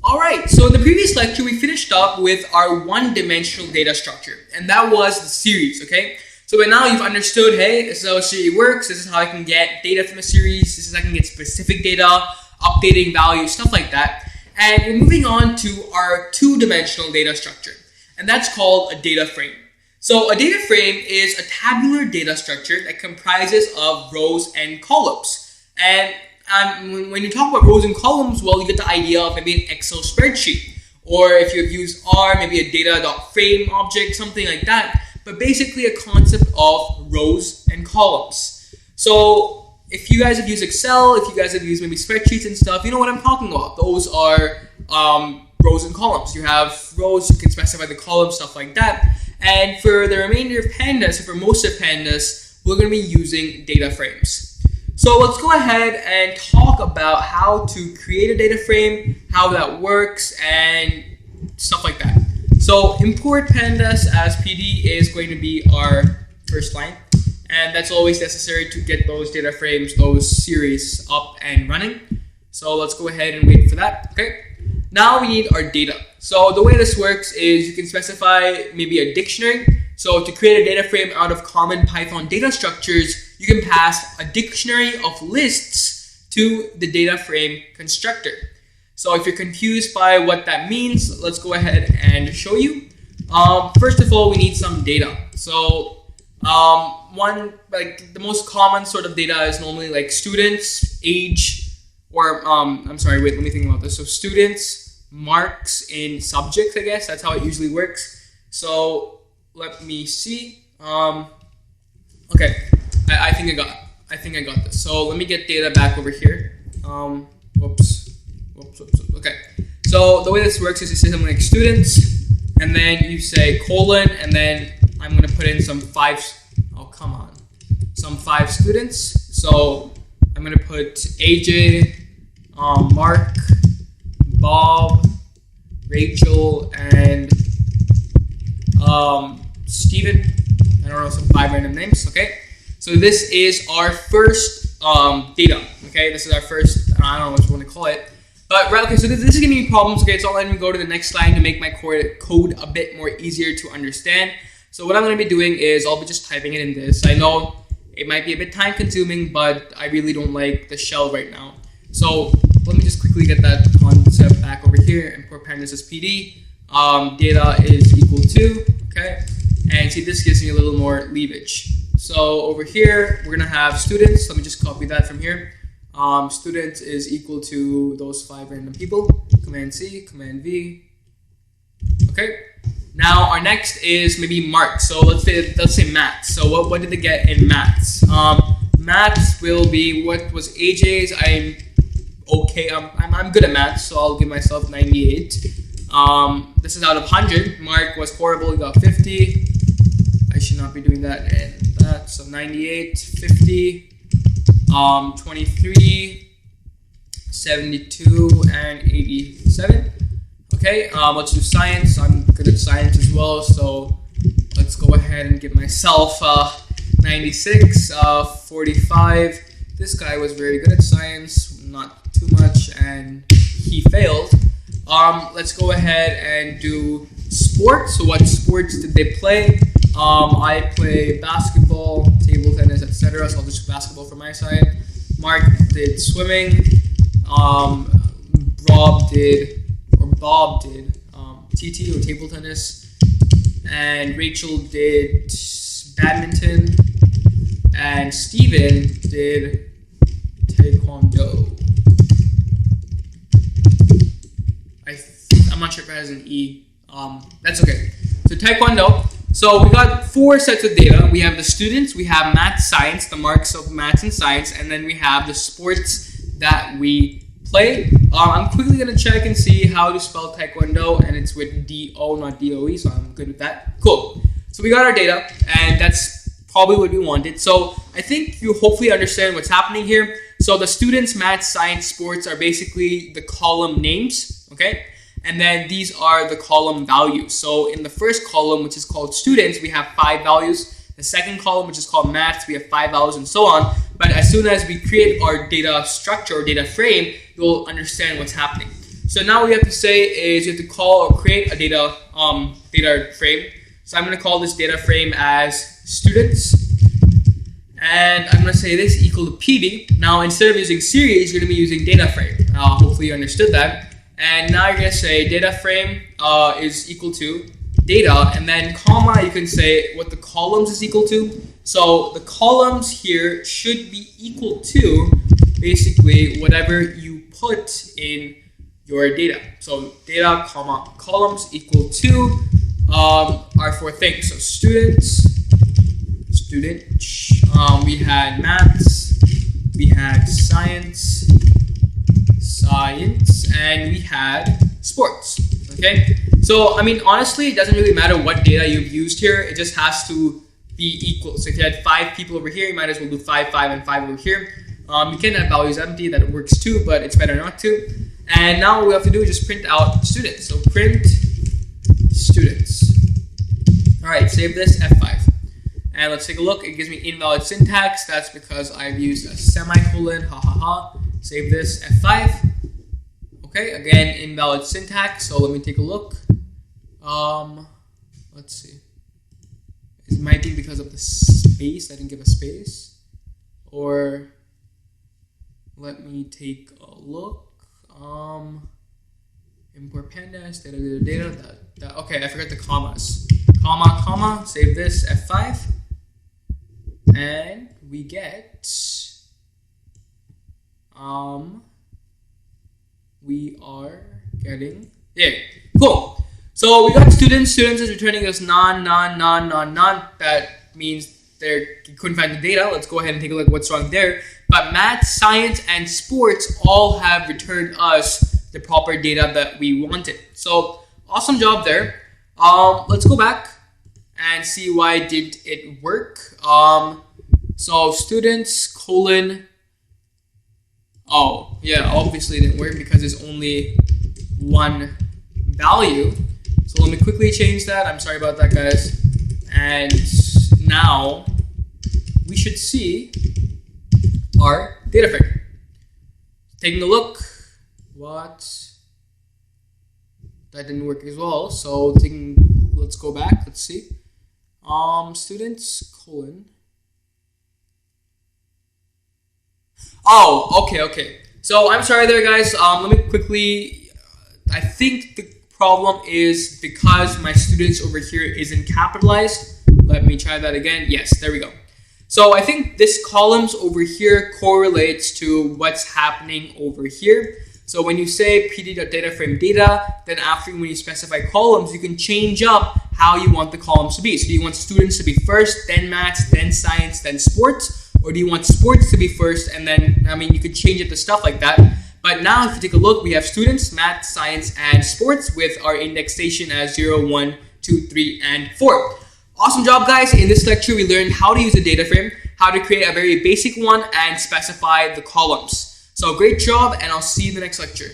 Alright, so in the previous lecture, we finished up with our one-dimensional data structure, and that was the series, okay? So by now you've understood, hey, this is how a series works, this is how I can get data from a series, this is how I can get specific data, updating values, stuff like that. And we're moving on to our two-dimensional data structure, and that's called a data frame. So a data frame is a tabular data structure that comprises of rows and columns. And when you talk about rows and columns, well, you get the idea of maybe an Excel spreadsheet. Or if you've used R, maybe a data.frame object, something like that. But basically a concept of rows and columns. So if you guys have used Excel, if you guys have used maybe spreadsheets and stuff, you know what I'm talking about. Those are rows and columns. You have rows, you can specify the columns, stuff like that. And for the remainder of Pandas, or for most of Pandas, we're going to be using data frames. So let's go ahead and talk about how to create a data frame, how that works, and stuff like that. So import pandas as PD is going to be our first line, and that's always necessary to get those data frames, those series up and running. So let's go ahead and wait for that. Okay. Now we need our data. So the way this works is you can specify maybe a dictionary. So to create a data frame out of common Python data structures, you can pass a dictionary of lists to the data frame constructor. So if you're confused by what that means, let's go ahead and show you. First of all, we need some data. So the most common sort of data is normally like students, age, or let me think about this. So students, marks in subjects, I guess. That's how it usually works. So let me see. Okay, I think I got this. So let me get data back over here. Whoops. Okay. So the way this works is you say something like students, and then you say colon, and then I'm gonna put in some five students. So I'm gonna put AJ, Mark, Bob, Rachel, and Steven. I don't know, some 5 random names. Okay. So this is our first data. Okay. This is our first. I don't know what you want to call it. But okay, so this is giving me problems. Okay, so let me go to the next slide to make my code a bit more easier to understand. So what I'm going to be doing is I'll be just typing it in this. I know it might be a bit time consuming, but I really don't like the shell right now. So let me just quickly get that concept back over here. Import pandas as PD. Data is equal to, okay, and see, this gives me a little more leverage. So over here we're going to have students. Let me just copy that from here. Students is equal to those 5 random people. Command C, Command V. Okay. Now our next is maybe marks. So let's say maths. So what did they get in maths? Maths will be what was AJ's. I'm okay. I'm good at maths, so I'll give myself 98. This is out of 100. Mark was horrible. He got 50. I should not be doing that and that. So 98, 50. 23, 72, and 87. Okay, let's do science. I'm good at science as well, so let's go ahead and give myself 96, 45. This guy was very good at science, not too much, and he failed. Let's go ahead and do sports. So what sports did they play? I play basketball, table tennis, etc. So I'll just do basketball for my side. Mark did swimming. Bob did TT or table tennis. And Rachel did badminton. And Steven did taekwondo. I'm not sure if it has an E. That's okay. So taekwondo. So we got 4 sets of data. We have the students, we have math, science, the marks of maths and science, and then we have the sports that we play. I'm quickly going to check and see how to spell taekwondo, and it's with D-O, not D-O-E, so I'm good with that. Cool. So we got our data, and that's probably what we wanted. So I think you hopefully understand what's happening here. So the students, math, science, sports are basically the column names, okay? And then these are the column values. So in the first column, which is called students, we have 5 values. The second column, which is called maths, we have 5 values and so on. But as soon as we create our data structure or data frame, you'll understand what's happening. So now what you have to say is you have to call or create a data frame. So I'm going to call this data frame as students. And I'm going to say this equal to PD. Now, instead of using series, you're going to be using data frame. Hopefully you understood that. And now you're going to say data frame is equal to data. And then comma, you can say what the columns is equal to. So the columns here should be equal to basically whatever you put in your data. So data, comma, columns equal to our four things. So students, we had maths, we had science, and we had sports. Okay, so I mean, honestly, it doesn't really matter what data you've used here. It just has to be equal. So if you had 5 people over here, you might as well do 5, 5, and 5 over here. You can have values empty, that works too, but it's better not to. And now what we have to do is just print out students. So print students. All right, save this F5. And let's take a look. It gives me invalid syntax. That's because I've used a semicolon. Ha ha ha. Save this F5. Okay, again, invalid syntax. So let me take a look. Let's see. It might be because of the space. I didn't give a space. Or let me take a look. Import pandas, data. Okay, I forgot the commas. Comma, save this F5. And we get, we are getting, yeah, cool. So we got students is returning us non. That means you couldn't find the data. Let's go ahead and take a look at what's wrong there. But math, science, and sports all have returned us the proper data that we wanted. So awesome job there. Let's go back and see why did it work. So students colon. Oh yeah, obviously it didn't work because there's only one value. So let me quickly change that. I'm sorry about that, guys. And now we should see our data frame. Taking a look, that didn't work as well. So let's go back. Let's see. Students colon. Oh, okay. So I'm sorry there, guys. Let me quickly. I think the problem is because my students over here isn't capitalized. Let me try that again. Yes, there we go. So I think this columns over here correlates to what's happening over here. So when you say pd.dataframe data, then after when you specify columns, you can change up how you want the columns to be. So do you want students to be first, then maths, then science, then sports? Or do you want sports to be first and then, you could change it to stuff like that. But now if you take a look, we have students, math, science, and sports with our indexation as 0, 1, 2, 3, and 4. Awesome job, guys. In this lecture, we learned how to use a data frame, how to create a very basic one, and specify the columns. So great job, and I'll see you in the next lecture.